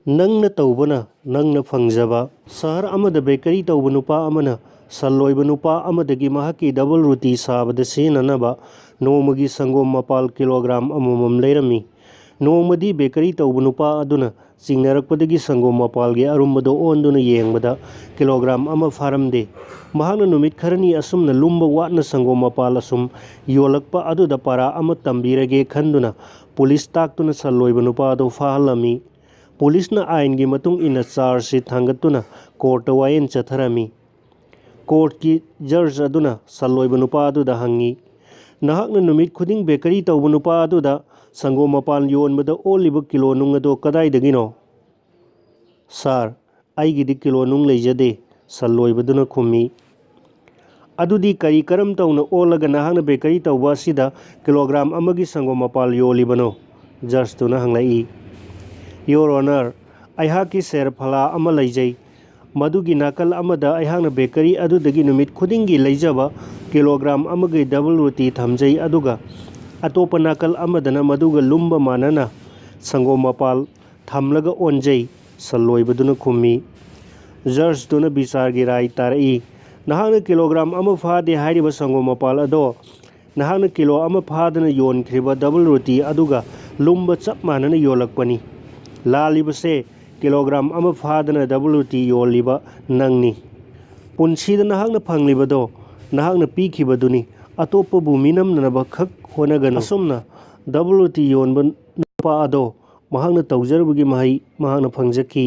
ꯅꯪꯅ ꯇꯧꯕꯅ ꯅꯪꯅ ꯐꯪꯖꯕ ꯁꯍꯔ ꯑꯃꯗ ꯕꯦꯀꯔꯤ ꯇꯧꯕ ꯅꯨꯄꯥ ꯑꯃꯅ ꯁꯟ ꯂꯣꯏꯕ ꯅꯨꯄꯥ ꯑꯃꯗꯒꯤ ꯃꯍꯥꯛꯀꯤ ꯗꯕꯜ ꯔꯣꯇꯤ ꯁꯥꯕꯗ ꯁꯤꯖꯤꯟꯅꯅꯕ ꯅꯣꯡꯃꯒꯤ ꯁꯪꯒꯣꯝ ꯃꯄꯥꯜ ꯀꯤꯂꯣꯒ꯭ꯔꯥꯝ ꯑꯃꯃꯝ ꯂꯩꯔꯝꯃꯤ꯫ ꯅꯣꯡꯃꯗꯤ ꯕꯦꯀꯔꯤ ꯇꯧꯕ ꯅꯨꯄꯥ ꯑꯗꯨꯅ ꯆꯤꯡꯅꯔꯛꯄꯗꯒꯤ ꯁꯪꯒꯣꯝ ꯃꯄꯥꯜꯒꯤ ꯑꯔꯨꯝꯕꯗꯨ ꯑꯣꯟꯗꯨꯅ ꯌꯦꯡꯕꯗ ꯀꯤꯂꯣꯒ꯭ꯔꯥꯝ ꯑꯃ ꯐꯥꯔꯝꯗꯦ꯫ ꯃꯍꯥꯛꯅ ꯅꯨꯃꯤꯠ ꯈꯔꯅꯤ ꯑꯁꯨꯝꯅ ꯂꯨꯝꯕ ꯋꯥꯠꯅ ꯁꯪꯒꯣꯝ ꯃꯄꯥꯜ ꯑꯁꯨꯝ ꯌꯣꯜꯂꯛꯄ ꯑꯗꯨꯗ ꯄꯥꯔꯥ ꯑꯃ ꯇꯝꯕꯤꯔꯒꯦ ꯈꯟꯗꯨꯅ ꯄꯨꯂꯤꯁ ꯇꯥꯛꯇꯨꯅ ꯁꯟ ꯂꯣꯏꯕ ꯅꯨꯄꯥ ꯑꯗꯨ ꯐꯥꯍꯜꯂꯝꯃꯤ꯫ ꯄꯨꯂꯤꯁꯅ ꯑꯥꯏꯟꯒꯤ ꯃꯇꯨꯡ ꯏꯟꯅ ꯆꯥꯔꯖ ꯁꯤꯠ ꯊꯥꯡꯒꯠꯇꯨꯅ ꯀꯣꯔꯠꯇ ꯋꯥꯌꯦꯜ ꯆꯠꯊꯔꯝꯃꯤ꯫ ꯀꯣꯔꯠꯀꯤ ꯖꯖ ꯑꯗꯨꯅ ꯁꯟ ꯂꯣꯏꯕ ꯅꯨꯄꯥ ꯑꯗꯨꯗ ꯍꯪꯉꯤ, "ꯅꯍꯥꯛꯅ ꯅꯨꯃꯤꯠ ꯈꯨꯗꯤꯡ ꯕꯦꯀꯔꯤ ꯇꯧꯕ ꯅꯨꯄꯥ ꯑꯗꯨꯗ ꯁꯪꯒꯣꯝ ꯃꯄꯥꯜ ꯌꯣꯟꯕꯗ ꯑꯣꯜꯂꯤꯕ ꯀꯤꯂꯣ ꯅꯨꯡ ꯑꯗꯨ ꯀꯗꯥꯏꯗꯒꯤꯅꯣ?" "ꯁꯥꯔ, ꯑꯩꯒꯤꯗꯤ ꯀꯤꯂꯣ ꯅꯨꯡ ꯂꯩꯖꯗꯦ", ꯁꯟ ꯂꯣꯏꯕꯗꯨꯅ ꯈꯨꯝꯃꯤ꯫ "ꯑꯗꯨꯗꯤ ꯀꯔꯤ ꯀꯔꯝ ꯇꯧꯅ ꯑꯣꯜꯂꯒ ꯅꯍꯥꯛꯅ ꯕꯦꯀꯔꯤ ꯇꯧꯕ ꯑꯁꯤꯗ ꯀꯤꯂꯣꯒ꯭ꯔꯥꯝ ꯑꯃꯒꯤ ꯁꯪꯒꯣꯝ ꯃꯄꯥꯜ ꯌꯣꯜꯂꯤꯕꯅꯣ?" ꯖꯖꯇꯨꯅ ꯍꯪꯂꯛꯏ꯫ "ꯌꯣꯔ ꯑꯣꯅꯔ, ꯑꯩꯍꯥꯛꯀꯤ ꯁꯦꯔꯐꯂꯥ ꯑꯃ ꯂꯩꯖꯩ꯫ ꯃꯗꯨꯒꯤ ꯅꯥꯀꯜ ꯑꯃꯗ ꯑꯩꯍꯥꯛꯅ ꯕꯦꯀꯔꯤ ꯑꯗꯨꯗꯒꯤ ꯅꯨꯃꯤꯠ ꯈꯨꯗꯤꯡꯒꯤ ꯂꯩꯖꯕ ꯀꯤꯂꯣꯒ꯭ꯔꯥꯝ ꯑꯃꯒꯤ ꯗꯕꯜ ꯔꯣꯇꯤ ꯊꯝꯖꯩ, ꯑꯗꯨꯒ ꯑꯇꯣꯞꯄ ꯅꯥꯀꯜ ꯑꯃꯗꯅ ꯃꯗꯨꯒ ꯂꯨꯝꯕ ꯃꯥꯟꯅꯅ ꯁꯪꯒꯣꯝ ꯃꯄꯥꯜ ꯊꯝꯂꯒ ꯑꯣꯟꯖꯩ", ꯁꯟ ꯂꯣꯏꯕꯗꯨꯅ ꯈꯨꯝꯃꯤ꯫ ꯖꯖꯇꯨꯅ ꯕꯤꯆꯥꯔꯒꯤ ꯔꯥꯏ ꯇꯥꯔꯛꯏ, "ꯅꯍꯥꯛꯅ ꯀꯤꯂꯣꯒ꯭ꯔꯥꯝ ꯑꯃ ꯐꯥꯗꯦ ꯍꯥꯏꯔꯤꯕ ꯁꯪꯒꯣꯝ ꯃꯄꯥꯜ ꯑꯗꯣ ꯅꯍꯥꯛꯅ ꯀꯤꯂꯣ ꯑꯃ ꯐꯥꯗꯅ ꯌꯣꯟꯈ꯭ꯔꯤꯕ ꯗꯕꯜ ꯔꯣꯇꯤ ꯑꯗꯨꯒ ꯂꯨꯝꯕ ꯆꯞ ꯃꯥꯟꯅꯅ ꯌꯣꯜꯂꯛꯄꯅꯤ꯫ ꯂꯥꯜꯂꯤꯕꯁꯦ ꯈꯤꯂꯣꯒ꯭ꯔꯥꯝ ꯑꯃ ꯐꯥꯗꯅ ꯗꯕꯜ ꯔꯣꯇꯤ ꯌꯣꯜꯂꯤꯕ ꯅꯪꯅꯤ꯫ ꯄꯨꯟꯁꯤꯗ ꯅꯍꯥꯛꯅ ꯐꯪꯂꯤꯕꯗꯣ ꯅꯍꯥꯛꯅ ꯄꯤꯈꯤꯕꯗꯨꯅꯤ꯫ ꯑꯇꯣꯞꯄꯕꯨ ꯃꯤꯅꯝꯅꯕ ꯈꯛ ꯍꯣꯠꯅꯒꯅꯨ꯫" ꯑꯁꯨꯝꯅ ꯗꯕꯜ ꯔꯣꯇꯤ ꯌꯣꯟꯕ ꯅꯨꯄꯥ ꯑꯗꯣ ꯃꯍꯥꯛꯅ ꯇꯧꯖꯔꯨꯕꯒꯤ ꯃꯍꯩ ꯃꯍꯥꯛꯅ ꯐꯪꯖꯈꯤ꯫